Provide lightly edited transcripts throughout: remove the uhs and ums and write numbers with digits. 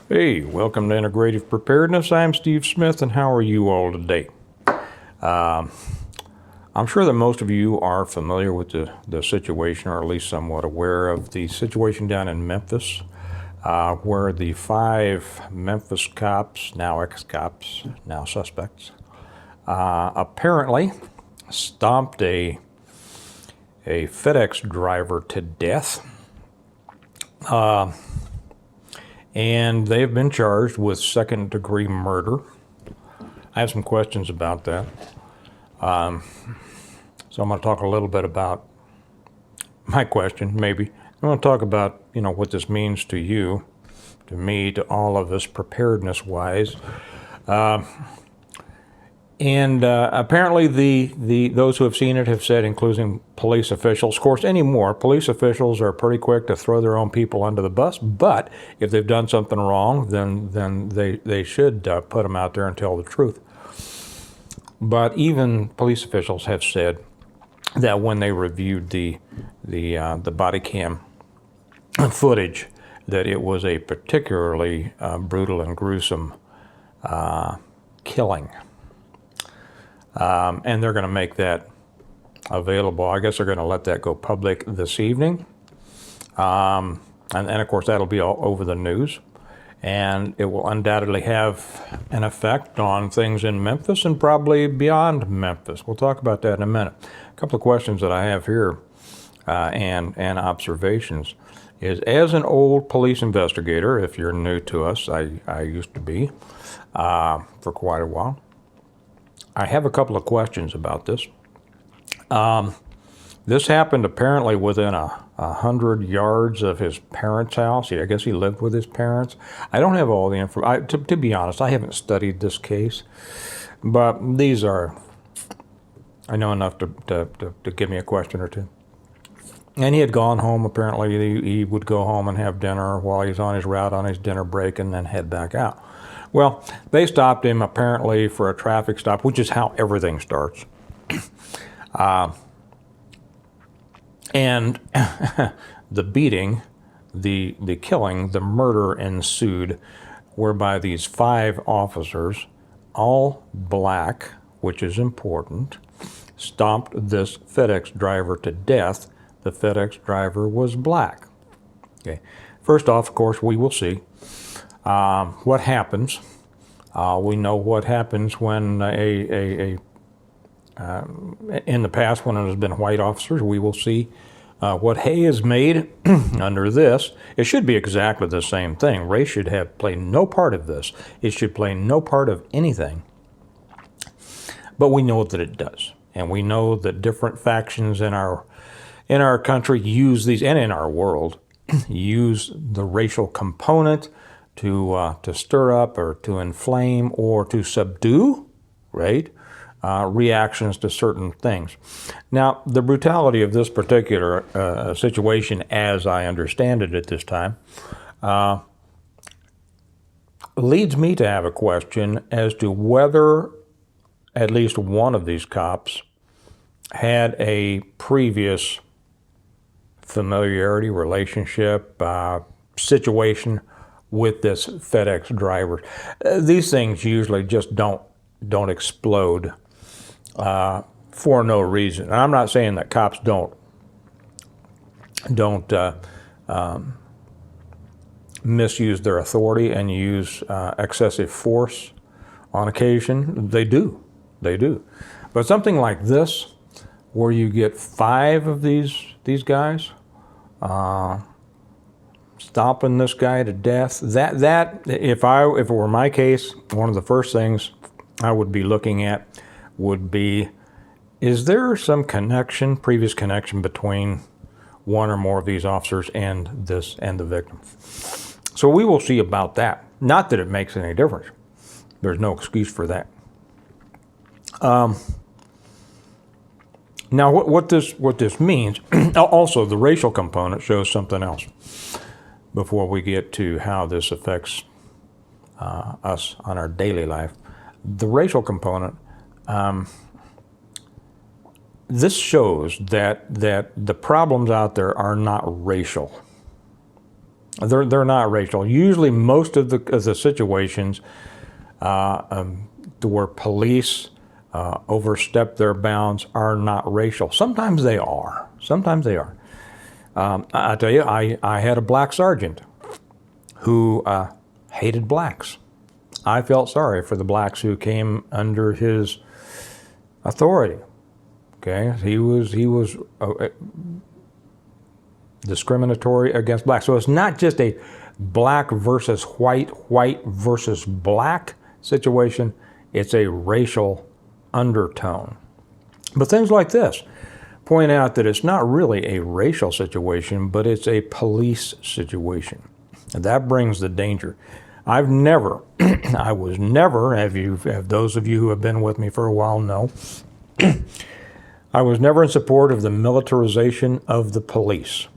Hey, welcome to Integrative Preparedness. I'm Steve Smith, and how are you all today? I'm sure that most of you are familiar with the situation, or at least somewhat aware of the situation down in Memphis, where the 5 Memphis cops, now ex-cops, now suspects, apparently stomped a FedEx driver to death. And they've been charged with second-degree murder. I have some questions about that. So I'm going to talk a little bit about my question, maybe. I want to talk about, what this means to you, to me, to all of us, preparedness-wise. Apparently, those who have seen it have said, including police officials, of course, anymore, police officials are pretty quick to throw their own people under the bus. But if they've done something wrong, then they should put them out there and tell the truth. But even police officials have said that when they reviewed the body cam footage, that it was a particularly brutal and gruesome killing. And they're going to make that available. I guess they're going to let that go public this evening. And of course, that'll be all over the news. And it will undoubtedly have an effect on things in Memphis and probably beyond Memphis. We'll talk about that in a minute. A couple of questions that I have here and observations is, as an old police investigator, if you're new to us, I used to be for quite a while. I have a couple of questions about this. This happened apparently within 100 yards of his parents' house. I guess he lived with his parents. I don't have all the information. To be honest, I haven't studied this case, but I know enough to give me a question or two. And he had gone home. Apparently, he would go home and have dinner while he's on his route on his dinner break and then head back out. Well, they stopped him apparently for a traffic stop, which is how everything starts. And the beating, the killing, the murder ensued, whereby these 5 officers, all black, which is important, stomped this FedEx driver to death. The FedEx driver was black. Okay. First off, of course, we will see what happens. We know what happens when in the past, when it has been white officers. We will see what hay is made under this. It should be exactly the same thing. Race should play no part of this. It should play no part of anything. But we know that it does. And we know that different factions in our country use these, and in our world, use the racial component to stir up or to inflame or to subdue, right? Reactions to certain things. Now, the brutality of this particular situation, as I understand it at this time, leads me to have a question as to whether at least one of these cops had a previous familiarity, relationship, situation with this FedEx driver. These things usually just don't explode for no reason. And I'm not saying that cops don't misuse their authority and use excessive force on occasion. They do. But something like this, where you get 5 of these guys stomping this guy to death, that if it were my case, one of the first things I would be looking at would be, is there some previous connection between one or more of these officers and the victim? So we will see about that. Not that it makes any difference. There's no excuse for that. Now, what this means, also the racial component shows something else before we get to how this affects us on our daily life. The racial component, this shows that the problems out there are not racial. They're not racial. Usually, most of the situations where police overstep their bounds are not racial. Sometimes they are. Sometimes they are. I tell you, I had a black sergeant who hated blacks. I felt sorry for the blacks who came under his authority. Okay, he was discriminatory against blacks. So it's not just a black versus white, white versus black situation. It's a racial undertone. But things like this point out that it's not really a racial situation, but it's a police situation. And that brings the danger. I've never, I was never, have those of you who have been with me for a while know, I was never in support of the militarization of the police.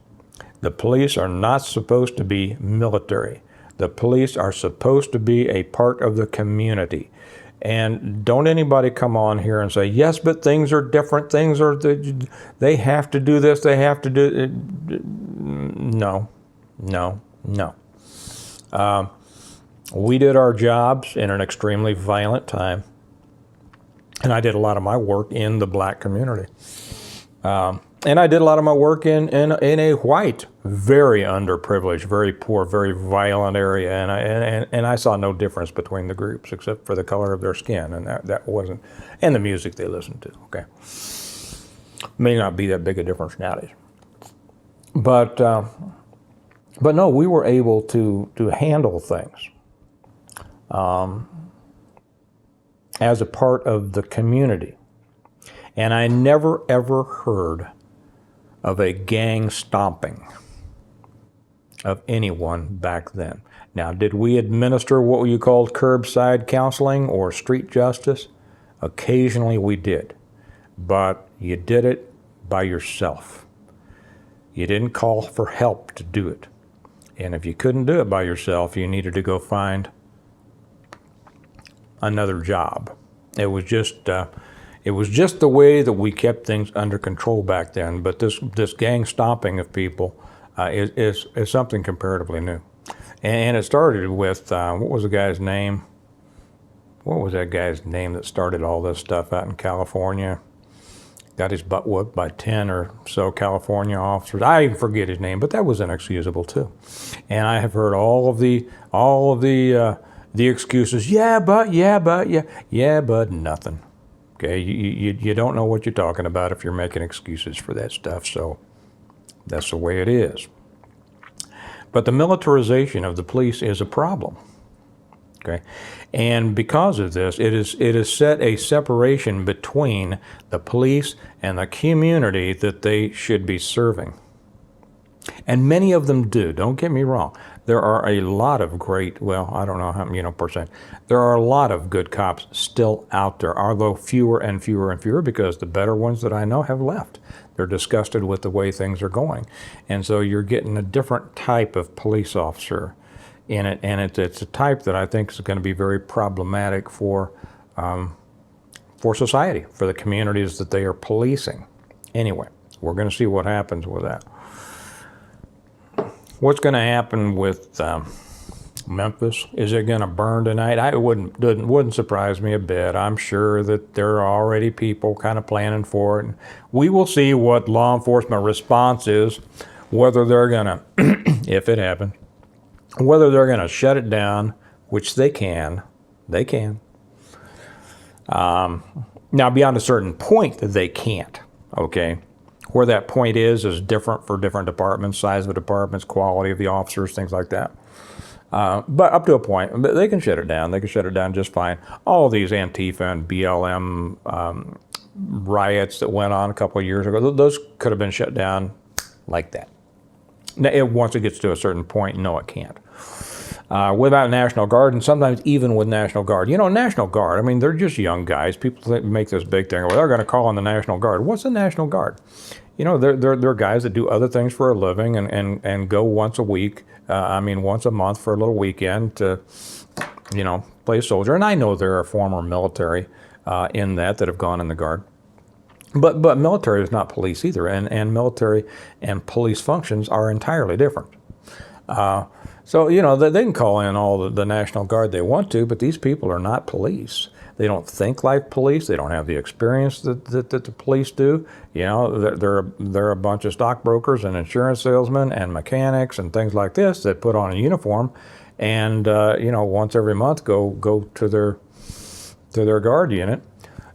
The police are not supposed to be military. The police are supposed to be a part of the community. And don't anybody come on here and say, yes, but things are different. Things are, they have to do this, they have to do it. No. We did our jobs in an extremely violent time. And I did a lot of my work in the black community. And I did a lot of my work in a white, very underprivileged, very poor, very violent area, and I saw no difference between the groups except for the color of their skin, and that wasn't, and the music they listened to. Okay, may not be that big a difference nowadays, but no, we were able to handle things as a part of the community, and I never ever heard of a gang stomping of anyone back then. Now, did we administer what you called curbside counseling or street justice? Occasionally we did, but you did it by yourself. You didn't call for help to do it. And if you couldn't do it by yourself, you needed to go find another job. It was just the way that we kept things under control back then. But this gang stomping of people is something comparatively new. And it started with, what was the guy's name? What was that guy's name that started all this stuff out in California? Got his butt whooped by 10 or so California officers. I even forget his name, but that was inexcusable too. And I have heard all of the excuses. Yeah, but nothing. Okay, you don't know what you're talking about if you're making excuses for that stuff, so that's the way it is. But the militarization of the police is a problem, okay? And because of this, it is set a separation between the police and the community that they should be serving. And many of them do, don't get me wrong. There are a lot of great, well, I don't know how many, percent. There are a lot of good cops still out there, although fewer and fewer and fewer, because the better ones that I know have left. They're disgusted with the way things are going. And so you're getting a different type of police officer in it, and it's a type that I think is going to be very problematic for society, for the communities that they are policing. Anyway, we're going to see what happens with that. What's going to happen with Memphis? Is it going to burn tonight? It wouldn't surprise me a bit. I'm sure that there are already people kind of planning for it. And we will see what law enforcement response is, whether they're going to, if it happens, whether they're going to shut it down, which they can. They can. Now, beyond a certain point, they can't. Okay. Where that point is different for different departments, size of the departments, quality of the officers, things like that. But up to a point, they can shut it down. They can shut it down just fine. All these Antifa and BLM riots that went on a couple of years ago, those could have been shut down like that. Now, once it gets to a certain point, no, it can't. Without National Guard, and sometimes even with National Guard. National Guard, I mean, they're just young guys. People make this big thing, well, they're going to call on the National Guard. What's the National Guard? They're guys that do other things for a living and go once a week, once a month for a little weekend to, play a soldier. And I know there are former military in that have gone in the Guard. But military is not police either, and military and police functions are entirely different. So, you know, they can call in all the National Guard they want to, but these people are not police. They don't think like police. They don't have the experience that the police do. You know, they're a bunch of stockbrokers and insurance salesmen and mechanics and things like this that put on a uniform and, you know, once every month go to their guard unit.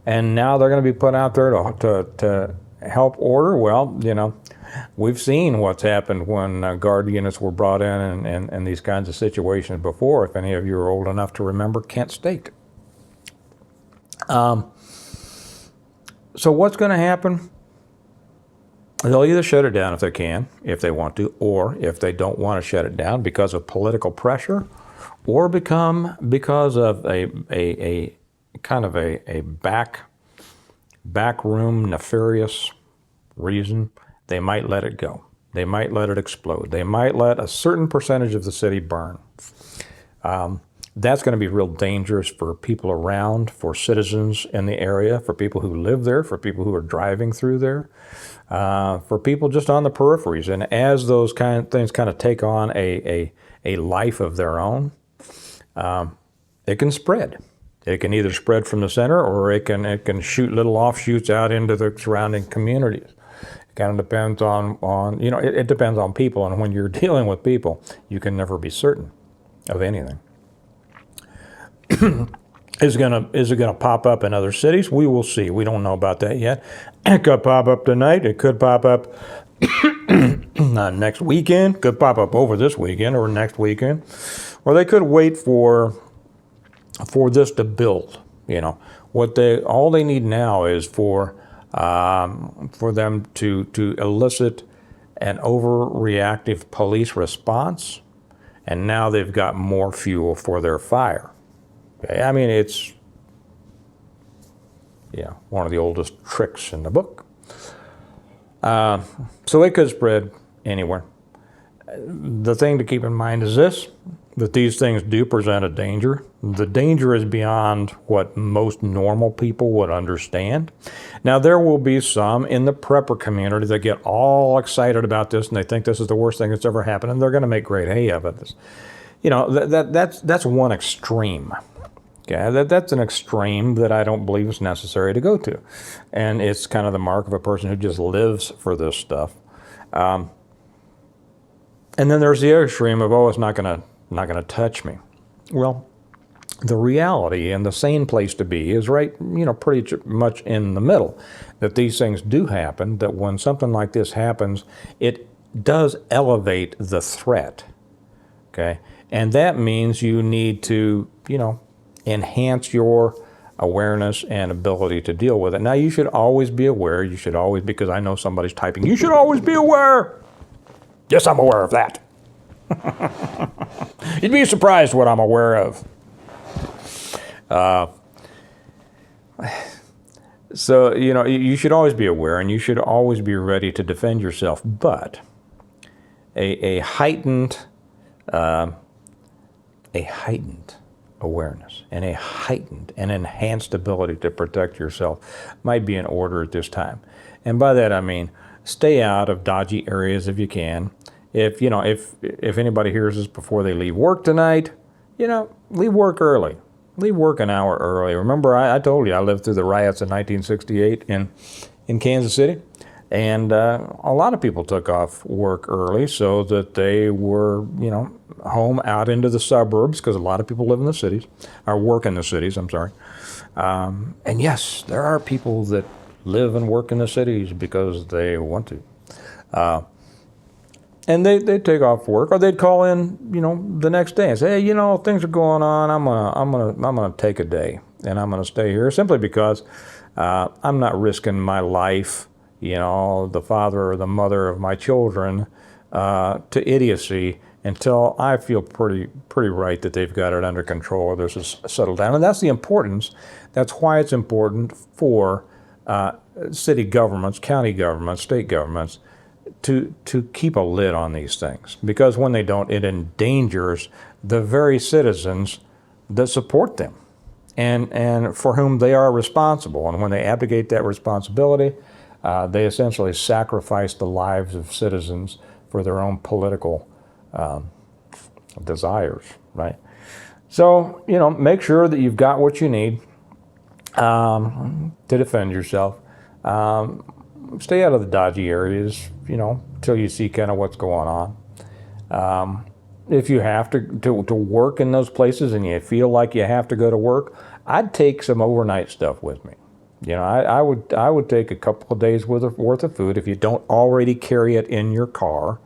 And now they're going to be put out there to help order. Well, you know, we've seen what's happened when guard units were brought in and these kinds of situations before. If any of you are old enough to remember Kent State. So what's going to happen? They'll either shut it down if they can, if they want to, or if they don't want to shut it down because of political pressure, or because of a kind of a backroom nefarious reason. They might let it go. They might let it explode. They might let a certain percentage of the city burn. That's going to be real dangerous for people around, for citizens in the area, for people who live there, for people who are driving through there, for people just on the peripheries. And as those kind of things kind of take on a life of their own, it can spread. It can either spread from the center, or it can shoot little offshoots out into the surrounding communities. It kind of depends on you know, it depends on people. And when you're dealing with people, you can never be certain of anything. Is it gonna pop up in other cities? We will see. We don't know about that yet. It could pop up tonight. It could pop up next weekend. Could pop up over this weekend or next weekend, or they could wait for this to build. You know, all they need now is for them to elicit an overreactive police response, and now they've got more fuel for their fire. Okay? I mean, it's one of the oldest tricks in the book. So it could spread anywhere. The thing to keep in mind is this, that these things do present a danger. The danger is beyond what most normal people would understand. Now, there will be some in the prepper community that get all excited about this and they think this is the worst thing that's ever happened, and they're going to make great hay of it. You know, that's one extreme. Okay, that's an extreme that I don't believe is necessary to go to. And it's kind of the mark of a person who just lives for this stuff. And then there's the other extreme of, oh, it's not gonna touch me. Well, the reality and the sane place to be is right, you know, pretty much in the middle. That these things do happen, that when something like this happens, it does elevate the threat. Okay? And that means you need to, you know, enhance your awareness and ability to deal with it. Now, you should always be aware. You should always, because I know somebody's typing, you should always be aware. Yes, I'm aware of that. You'd be surprised what I'm aware of. So, you know, you should always be aware, and you should always be ready to defend yourself. But a heightened awareness and a heightened and enhanced ability to protect yourself might be in order at this time. And by that I mean, stay out of dodgy areas if you can. If anybody hears this before they leave work tonight, you know, leave work early. Leave work an hour early. Remember, I told you I lived through the riots in 1968 in Kansas City. And a lot of people took off work early so that they were, you know, home out into the suburbs, because a lot of people live in the cities, or work in the cities, I'm sorry. And yes, there are people that live and work in the cities because they want to. And they take off work, or they'd call in, you know, the next day and say, hey, you know, things are going on. I'm gonna take a day and I'm gonna stay here simply because I'm not risking my life, you know, the father or the mother of my children, to idiocy until I feel pretty right that they've got it under control, or this is settled down. And that's the importance. That's why it's important for city governments, county governments, state governments to keep a lid on these things. Because when they don't, it endangers the very citizens that support them and for whom they are responsible. And when they abdicate that responsibility, they essentially sacrifice the lives of citizens for their own political desires, right? So, make sure that you've got what you need to defend yourself. Stay out of the dodgy areas, till you see kind of what's going on. If you have to work in those places and you feel like you have to go to work, I'd take some overnight stuff with me. I would take a couple of days worth of food if you don't already carry it in your car.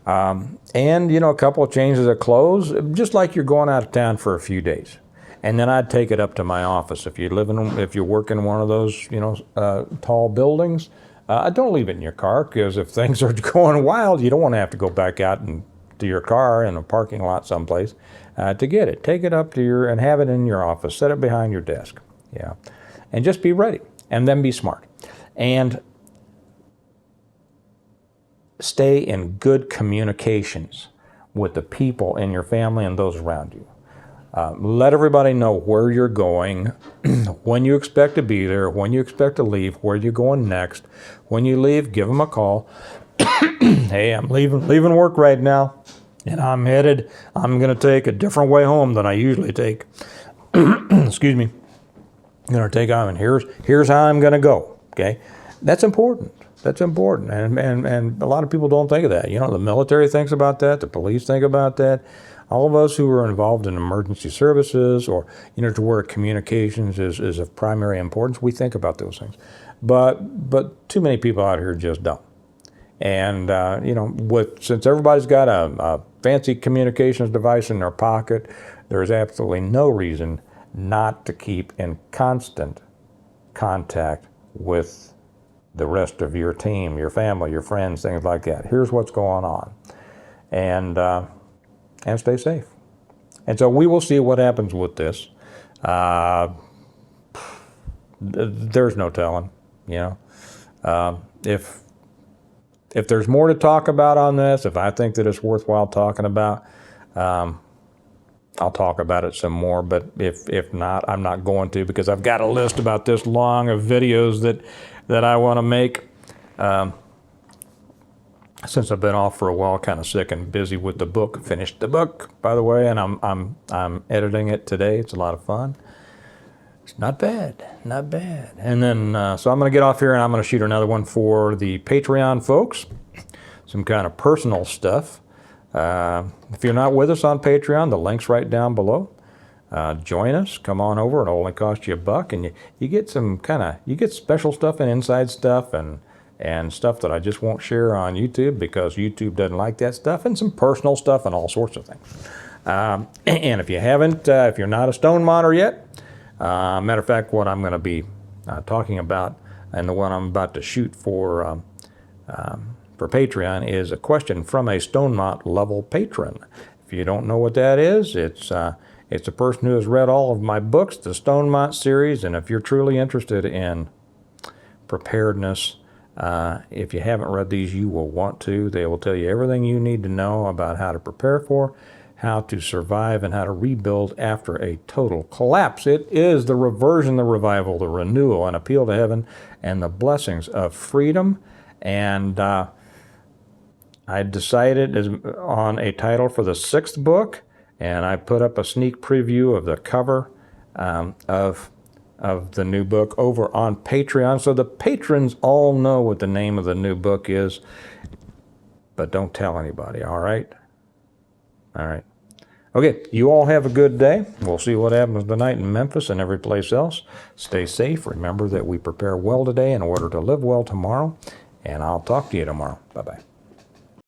And a couple of changes of clothes, just like you're going out of town for a few days. And then I'd take it up to my office. If you work in one of those, tall buildings, don't leave it in your car, because if things are going wild, you don't want to have to go back out to your car in a parking lot someplace to get it. Take it up to and have it in your office. Set it behind your desk. Yeah, and just be ready, and then be smart, and stay in good communications with the people in your family and those around you. Let everybody know where you're going, when you expect to be there, when you expect to leave, where you're going next. When you leave, give them a call. Hey, I'm leaving work right now, and I'm going to take a different way home than I usually take. Excuse me. I'm going to take on, and here's how I'm going to go. Okay, that's important. That's important, and a lot of people don't think of that. The military thinks about that. The police think about that. All of us who are involved in emergency services, or to where communications is of primary importance, we think about those things. But too many people out here just don't. And since everybody's got a fancy communications device in their pocket, there's absolutely no reason not to keep in constant contact with the rest of your team, your family, your friends, things like that. Here's what's going on, and stay safe. And so we will see what happens with this. There's no telling, if there's more to talk about on this, if I think that it's worthwhile talking about, I'll talk about it some more. But if not, I'm not going to, because I've got a list about this long of videos that I want to make. Since I've been off for a while, kind of sick and busy with the book. Finished the book, by the way, and I'm editing it today. It's a lot of fun. It's not bad. And then, so I'm going to get off here, and I'm going to shoot another one for the Patreon folks. Some kind of personal stuff. If you're not with us on Patreon, the link's right down below. Join us. Come on over. It'll only cost you $1, and you get you get special stuff and inside stuff and stuff that I just won't share on YouTube, because YouTube doesn't like that stuff, and some personal stuff and all sorts of things. And if you're not a stone modder yet, matter of fact, what I'm going to be talking about, and the one I'm about to shoot for Patreon, is a question from a Stonemont level patron. If you don't know what that is, it's a person who has read all of my books, the Stonemont series, and if you're truly interested in preparedness, if you haven't read these, you will want to. They will tell you everything you need to know about how to prepare for, how to survive, and how to rebuild after a total collapse. It is the reversion, the revival, the renewal, and appeal to heaven, and the blessings of freedom. And I decided on a title for the 6th book, and I put up a sneak preview of the cover of the new book over on Patreon, so the patrons all know what the name of the new book is, but don't tell anybody, all right? All right. Okay, you all have a good day. We'll see what happens tonight in Memphis and every place else. Stay safe. Remember that we prepare well today in order to live well tomorrow, and I'll talk to you tomorrow. Bye-bye.